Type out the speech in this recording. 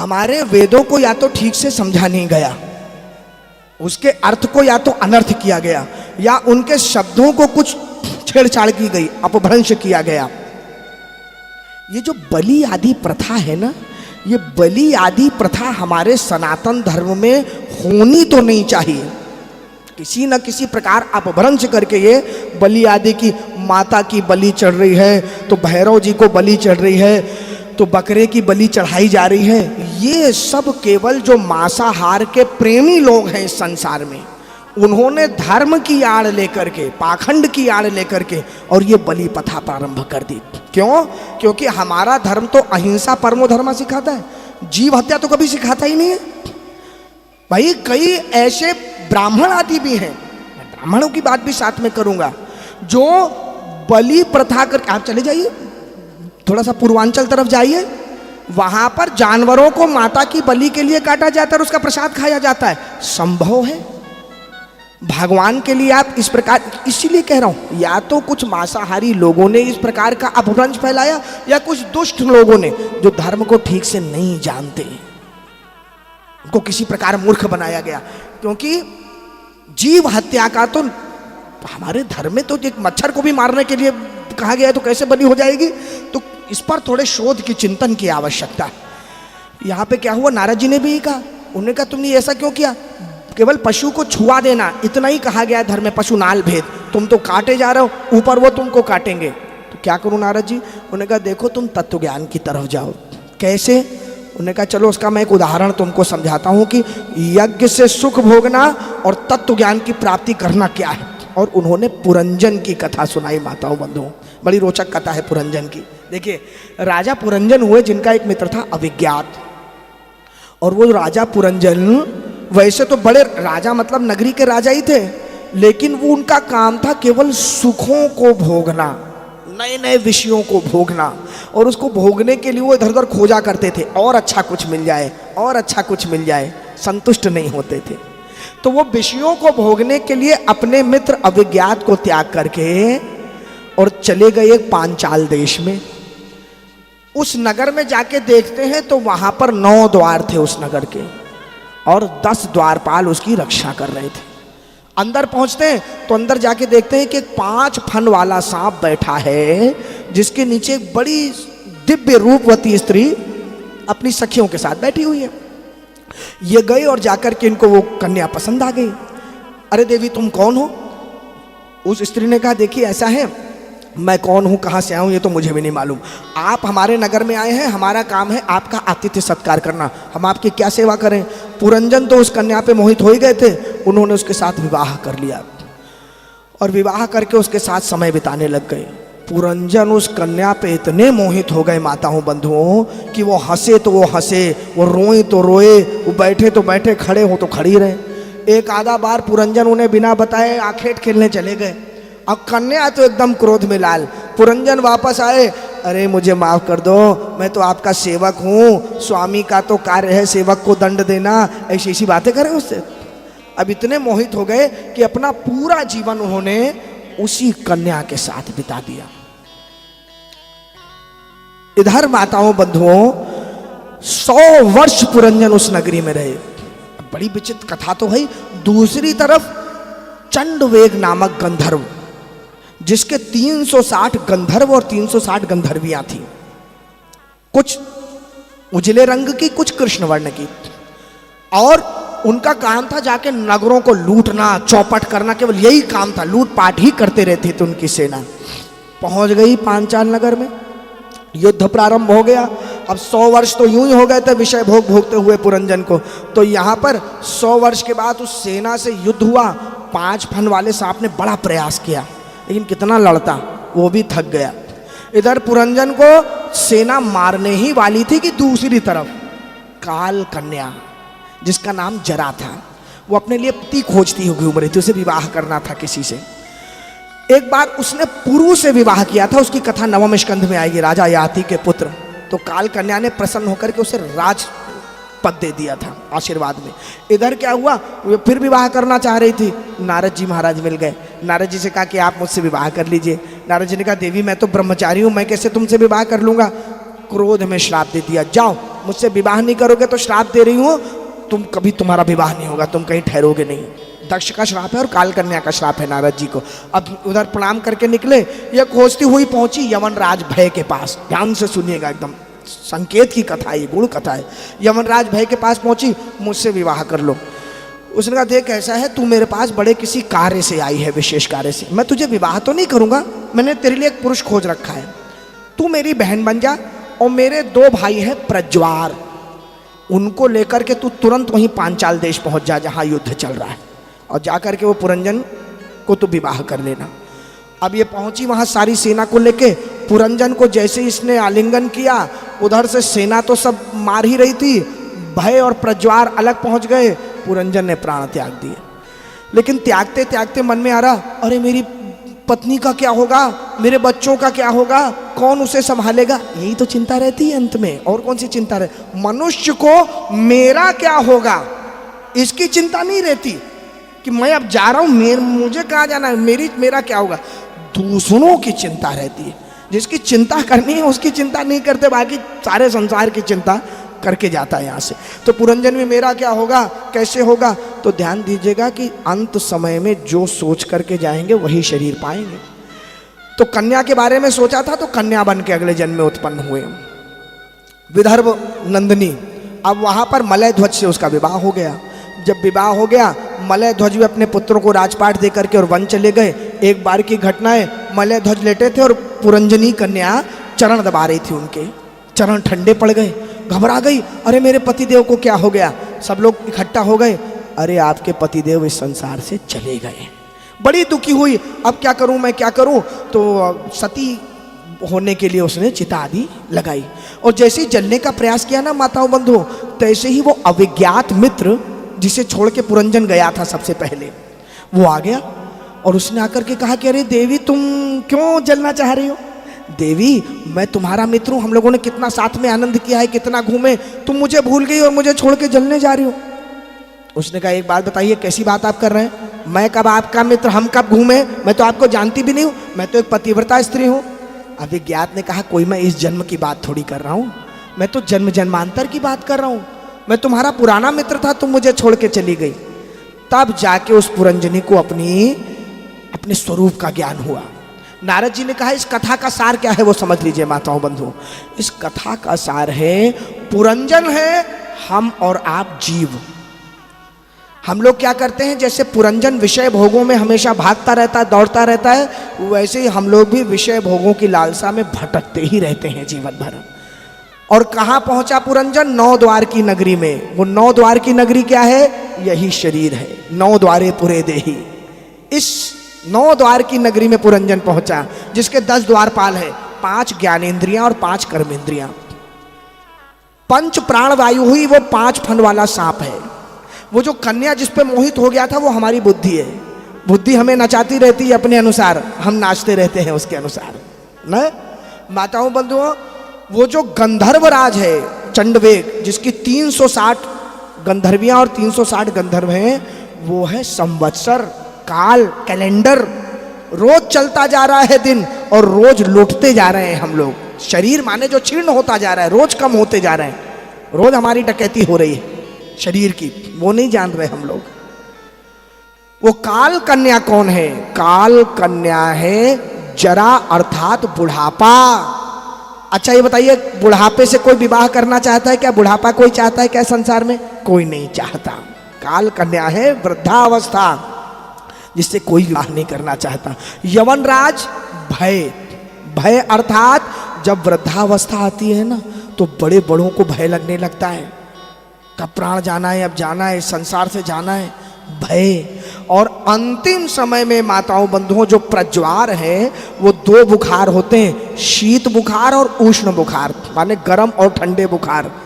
हमारे वेदों को या तो ठीक से समझा नहीं गया, उसके अर्थ को या तो अनर्थ किया गया, या उनके शब्दों को कुछ छेड़छाड़ की गई, अपभ्रंश किया गया। ये जो बलि आदि प्रथा है ना, ये बलि आदि प्रथा हमारे सनातन धर्म में होनी तो नहीं चाहिए। किसी न किसी प्रकार अपभ्रंश करके ये बलि आदि की, माता की बलि चढ़ रही है तो भैरव जी को बलि चढ़ रही है, तो बकरे की बलि चढ़ाई जा रही है। ये सब केवल जो मांसाहार के प्रेमी लोग हैं इस संसार में, उन्होंने धर्म की आड़ लेकर के, पाखंड की आड़ लेकर के और ये बलि प्रथा प्रारंभ कर दी। क्यों? क्योंकि हमारा धर्म तो अहिंसा परमो धर्म सिखाता है, जीव हत्या तो कभी सिखाता ही नहीं है। भाई कई ऐसे ब्राह्मण आदि भी हैं, ब्राह्मणों की बात भी साथ में करूंगा, जो बलि प्रथा करके, आप चले जाइए थोड़ा सा पूर्वांचल तरफ जाइए, वहां पर जानवरों को माता की बलि के लिए काटा जाता है और उसका प्रसाद खाया जाता है। संभव है भगवान के लिए आप इस प्रकार, इसीलिए कह रहा हूं, या तो कुछ मांसाहारी लोगों ने इस प्रकार का अपभ्रंश फैलाया, या कुछ दुष्ट लोगों ने जो धर्म को ठीक से नहीं जानते, उनको किसी प्रकार मूर्ख बनाया गया। क्योंकि जीव हत्या का तो हमारे धर्म में तो एक मच्छर को भी मारने के लिए कहा गया है, तो कैसे बलि हो जाएगी? तो इस पर थोड़े शोध की, चिंतन की आवश्यकता है। यहाँ पे क्या हुआ, नारद जी ने भी कहा, उन्होंने कहा तुमने ऐसा क्यों किया? केवल पशु को छुआ देना इतना ही कहा गया है धर्म में, पशु नाल भेद, तुम तो काटे जा रहे हो, ऊपर वो तुमको काटेंगे, तो क्या करूं नारद जी? उन्होंने कहा देखो तुम तत्व ज्ञान की तरफ जाओ। कैसे? उन्होंने कहा चलो उसका मैं एक उदाहरण तुमको समझाता हूं कि यज्ञ से सुख भोगना और तत्व ज्ञान की प्राप्ति करना क्या है। और उन्होंने पुरंजन की कथा सुनाई माताओं बंधुओं, बड़ी रोचक कथा है पुरंजन की। देखिए राजा पुरंजन हुए जिनका एक मित्र था अविज्ञात, और वो राजा पुरंजन वैसे तो बड़े राजा, मतलब नगरी के राजा ही थे, लेकिन वो उनका काम था केवल सुखों को भोगना, नए नए विषयों को भोगना, और उसको भोगने के लिए वो इधर उधर खोजा करते थे, और अच्छा कुछ मिल जाए, और अच्छा कुछ मिल जाए, संतुष्ट नहीं होते थे। तो वो विषयों को भोगने के लिए अपने मित्र अविज्ञात को त्याग करके और चले गए पांचाल देश में। उस नगर में जाके देखते हैं तो वहां पर 9 द्वार थे उस नगर के, और 10 द्वारपाल उसकी रक्षा कर रहे थे। अंदर पहुंचते हैं तो अंदर जाके देखते हैं कि एक 5 फन वाला सांप बैठा है, जिसके नीचे एक बड़ी दिव्य रूपवती स्त्री अपनी सखियों के साथ बैठी हुई है। ये गए और जाकर के इनको वो कन्या पसंद आ गई। अरे देवी तुम कौन हो? उस स्त्री ने कहा देखिए ऐसा है, मैं कौन हूँ, कहाँ से आया हूँ, ये तो मुझे भी नहीं मालूम। आप हमारे नगर में आए हैं, हमारा काम है आपका आतिथ्य सत्कार करना, हम आपकी क्या सेवा करें? पुरंजन तो उस कन्या पे मोहित हो ही गए थे, उन्होंने उसके साथ विवाह कर लिया, और विवाह करके उसके साथ समय बिताने लग गए। पुरंजन उस कन्या पे इतने मोहित हो गए माताओं बंधुओं कि वो हंसे तो वो हंसे, वो रोए तो रोए, वो बैठे तो बैठे, खड़े हो तो खड़ी रहे। एक आधा बार पुरंजन उन्हें बिना बताए आखेट खेलने चले गए। अब कन्या तो एकदम क्रोध में लाल। पुरंजन वापस आए, अरे मुझे माफ कर दो, मैं तो आपका सेवक हूँ, स्वामी का तो कार्य है सेवक को दंड देना, ऐसी ऐसी बातें करें उससे। अब इतने मोहित हो गए कि अपना पूरा जीवन उन्होंने उसी कन्या के साथ बिता दिया। इधर माताओं बंधुओं 100 वर्ष पुरंजन उस नगरी में रहे। बड़ी विचित्र कथा तो है। दूसरी तरफ चंडवेग नामक गंधर्व, जिसके 360 गंधर्व और 360 गंधर्वियां थी, कुछ उजले रंग की, कुछ कृष्ण वर्ण की, और उनका काम था जाके नगरों को लूटना, चौपट करना, केवल यही काम था, लूटपाट ही करते रहती थी उनकी सेना। पहुंच गई पांचाल नगर में, युद्ध प्रारंभ हो गया। अब 100 वर्ष तो यूं ही हो गए थे विषय भोग भोगते हुए पुरंजन को, तो यहाँ पर 100 वर्ष के बाद उस सेना से युद्ध हुआ। 5 फन वाले सांप ने बड़ा प्रयास किया, लेकिन कितना लड़ता, वो भी थक गया। इधर पुरंजन को सेना मारने ही वाली थी कि दूसरी तरफ काल कन्या, जिसका नाम जरा था, वो अपने लिए पति खोजती हुई घूम रही थी, उसे विवाह करना था किसी से। एक बार उसने पुरु से विवाह किया था, उसकी कथा 9वें स्कंध में आएगी, राजा याति के पुत्र। तो काल कन्या ने प्रसन्न होकर के उसे राज पद दे दिया था आशीर्वाद में। इधर क्या हुआ, वो फिर विवाह करना चाह रही थी, नारद जी महाराज मिल गए। नारद जी से कहा कि आप मुझसे विवाह कर लीजिए। नारद जी ने कहा देवी मैं तो ब्रह्मचारी हूँ, मैं कैसे तुमसे विवाह कर लूँगा? क्रोध में श्राप दे दिया, जाओ मुझसे विवाह नहीं करोगे तो श्राप दे रही हूँ, तुम कभी तुम्हारा विवाह नहीं होगा, तुम कहीं ठहरोगे नहीं। दक्ष का श्राप है और काल कन्या का श्राप है नारद जी को। अब उधर प्रणाम करके निकले, ये खोजती हुई पहुंची यमनराज भय के पास। ध्यान से सुनिएगा, एकदम संकेत की कथा है, ये गुण कथा है। यमनराज भय के पास पहुंची, मुझसे विवाह कर लो। उसने कहा देख ऐसा है, तू मेरे पास बड़े किसी कार्य से आई है, विशेष कार्य से, मैं तुझे विवाह तो नहीं करूंगा, मैंने तेरे लिए एक पुरुष खोज रखा है, तू मेरी बहन बन जा और मेरे 2 भाई हैं प्रज्वार, उनको लेकर के तू तुरंत वहीं पांचाल देश पहुंच जा जहां युद्ध चल रहा है, और जाकर के वो पुरंजन को तू विवाह कर लेना। अब ये पहुंची वहां सारी सेना को लेके, पुरंजन को जैसे इसने आलिंगन किया, उधर से सेना तो सब मार ही रही थी, भय और प्रज्वार अलग पहुंच गए, पुरंजन ने प्राण त्याग दिए। लेकिन त्यागते त्यागते मन में आ रहा, अरे मेरी पत्नी का क्या होगा, मेरे बच्चों का क्या होगा, कौन उसे संभालेगा, यही तो चिंता रहती है अंत में, और कौन सी चिंता रहे। मनुष्य को मेरा क्या होगा इसकी चिंता नहीं रहती कि मैं अब जा रहा हूं, मुझे कहाँ जाना है, मेरा क्या होगा, दूसरों की चिंता रहती है। जिसकी चिंता करनी है उसकी चिंता नहीं करते, बाकी सारे संसार की चिंता करके जाता है यहाँ से। तो पुरंजन में मेरा क्या होगा, कैसे होगा, तो ध्यान दीजिएगा कि अंत समय में जो सोच करके जाएंगे वही शरीर पाएंगे। तो कन्या के बारे में सोचा था, तो कन्या बन के अगले जन्म में उत्पन्न हुए विदर्भ नंदिनी। अब वहाँ पर मलय ध्वज से उसका विवाह हो गया। जब विवाह हो गया, मलय ध्वज भी अपने पुत्रों को राजपाट दे करके और वन चले गए। एक बार की घटना है, मलय ध्वज लेटे थे और पुरंजनी कन्या चरण दबा रही थी, उनके चरण ठंडे पड़ गए, घबरा गई, अरे मेरे पतिदेव को क्या हो गया। सब लोग इकट्ठा हो गए, अरे आपके पतिदेव इस संसार से चले गए। बड़ी दुखी हुई, अब क्या करूं, मैं क्या करूं। तो सती होने के लिए उसने चिता आदि लगाई, और जैसे ही जलने का प्रयास किया ना माताओं बंधुओं, तैसे ही वो अविज्ञात मित्र जिसे छोड़ के पुरंजन गया था सबसे पहले, वो आ गया और उसने आकर के कहा कि अरे देवी तुम क्यों जलना चाह रही हो। देवी मैं तुम्हारा मित्र हूँ, हम लोगों ने कितना साथ में आनंद किया है, कितना घूमे, तुम मुझे भूल गई और मुझे छोड़ के जलने जा रही हो। उसने कहा एक बात बताइए, कैसी बात आप कर रहे हैं, मैं कब आपका मित्र, हम कब घूमे, मैं तो आपको जानती भी नहीं हूँ, मैं तो एक पतिव्रता स्त्री हूँ। अभिज्ञात ने कहा कोई मैं इस जन्म की बात थोड़ी कर रहा हूँ, मैं तो जन्म जन्मांतर की बात कर रहा हूँ, मैं तुम्हारा पुराना मित्र था, तुम मुझे छोड़ के चली गई। तब जाके उस पुरंजनी को अपने स्वरूप का ज्ञान हुआ। नारद जी ने कहा इस कथा का सार क्या है वो समझ लीजिए माताओं बंधुओं। इस कथा का सार है, पुरंजन है हम और आप जीव। हम लोग क्या करते हैं, जैसे पुरंजन विषय भोगों में हमेशा भागता रहता है, दौड़ता रहता है, वैसे ही हम लोग भी विषय भोगों की लालसा में भटकते ही रहते हैं जीवन भर। और कहाँ पहुंचा पुरंजन, 9 द्वार की नगरी में। वो 9 द्वार की नगरी क्या है, यही शरीर है। 9 द्वारे पुरे देही, इस 9 द्वार की नगरी में पुरंजन पहुंचा, जिसके 10 द्वारपाल है, 5 ज्ञानेंद्रियां और 5 कर्मेंद्रियां। 5 प्राण वायु हुई, वो 5 फन वाला सांप है। वो जो कन्या जिस पे मोहित हो गया था वो हमारी बुद्धि है। बुद्धि हमें नचाती रहती है अपने अनुसार, हम नाचते रहते हैं उसके अनुसार न। माताओं बंधुओं, वो जो गंधर्वराज है चंडवेग, जिसकी 360 गंधर्वियां और 360 गंधर्व हैं, वो है संवत्सर, काल, कैलेंडर। रोज चलता जा रहा है दिन और रोज लौटते जा रहे हैं हम लोग। शरीर माने जो क्षीण होता जा रहा है, रोज कम होते जा रहे हैं, रोज हमारी डकैती हो रही है शरीर की, वो नहीं जान रहे हम लोग। वो काल कन्या कौन है, काल कन्या है जरा अर्थात बुढ़ापा। अच्छा ये बताइए, बुढ़ापे से कोई विवाह करना चाहता है क्या, बुढ़ापा कोई चाहता है क्या संसार में, कोई नहीं चाहता। काल कन्या है वृद्धावस्था, जिससे कोई विवाह नहीं करना चाहता। यवनराज भय, भय अर्थात जब वृद्धावस्था आती है ना, तो बड़े बड़ों को भय लगने लगता है, कब प्राण जाना है, अब जाना है, संसार से जाना है, भय। और अंतिम समय में माताओं बंधुओं जो प्रज्वार है, वो 2 बुखार होते हैं, शीत बुखार और उष्ण बुखार, माने गर्म और ठंडे बुखार।